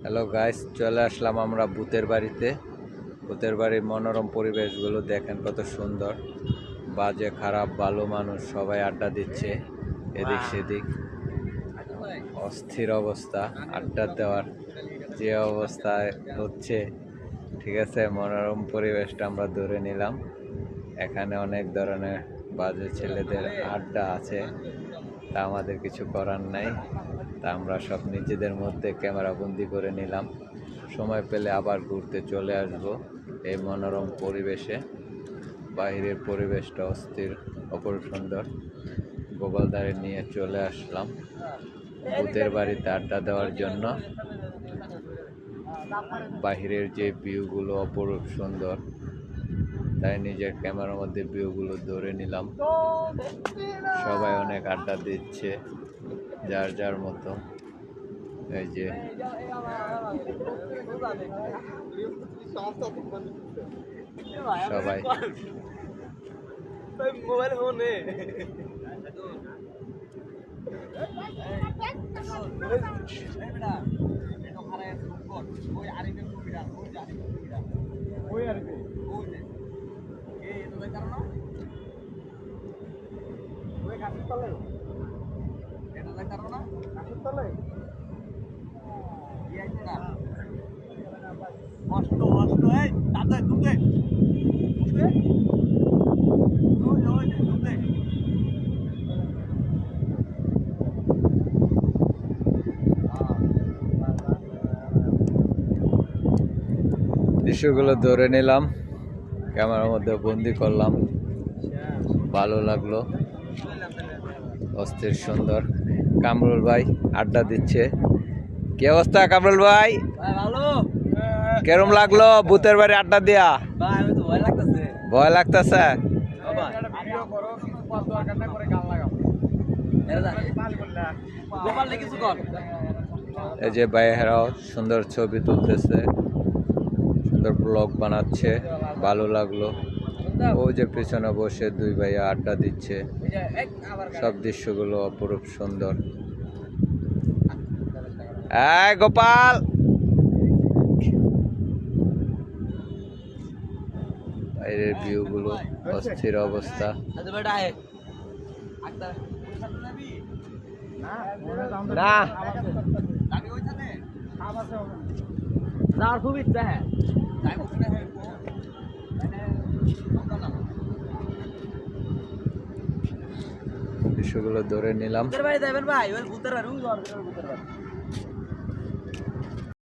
Hello guys, চলে আসলাম আমরা ভূতের বাড়িতে। ভূতের বাড়ির মনোরম পরিবেশগুলো দেখেন কত সুন্দর। বাজে খারাপ ভালো মানুষ সবাই আড্ডা দিচ্ছে এদিক সেদিক। অস্থির অবস্থা, আড্ডা দেওয়ার যে অবস্থায় হচ্ছে, ঠিক আছে। মনোরম পরিবেশটা আমরা ধরে নিলাম। এখানে অনেক ধরনের বাজে ছেলেদের আড্ডা আছে, তা আমাদের কিছু করার নাই। তা আমরা সব নিজেদের মধ্যে ক্যামেরা বন্দি করে নিলাম। সময় পেলে আবার ঘুরতে চলে আসব এই মনোরম পরিবেশে। বাইরের পরিবেশটা অস্থির অপরূপ সুন্দর। গোপালদারে নিয়ে চলে আসলাম ভূতের বাড়িতে আড্ডা দেওয়ার জন্য। বাহিরের যে ভিউগুলো অপরূপ সুন্দর, তাই নিজের ক্যামেরার মধ্যে ভিউগুলো ধরে নিলাম। সবাই অনেক আড্ডা দিচ্ছে যার যার মতো। এই যে সবাই মোবাইল ফোনে দৃশ্যগুলো ধরে নিলাম, ক্যামেরার মধ্যে বন্দি করলাম। ভালো লাগলো, অস্থির সুন্দর। কামরুল ভাই আড্ডা দিচ্ছে। কি অবস্থা কামরুল ভাই? ভালো। কেরম লাগলো ভূতের বাড়ি আড্ডা দিয়া? ভয় লাগতেছে? এই যে ভাইয়েরাও সুন্দর ছবি তুলতেছে, সুন্দর ব্লগ বানাচ্ছে। ভালো লাগলো। ওই যে পিছনে বসে দুই ভাইয়া আড্ডা দিচ্ছে। সব দৃশ্যগুলো অপরূপ সুন্দর। এই গোপাল, বাইরের ভিউগুলো অস্থির অবস্থা। না খুব ইচ্ছা। হ্যাঁ, দৃশ্যগুলো ধরে নিলাম। ভাই যাবেন ভাই, ভূতের বাড়ি।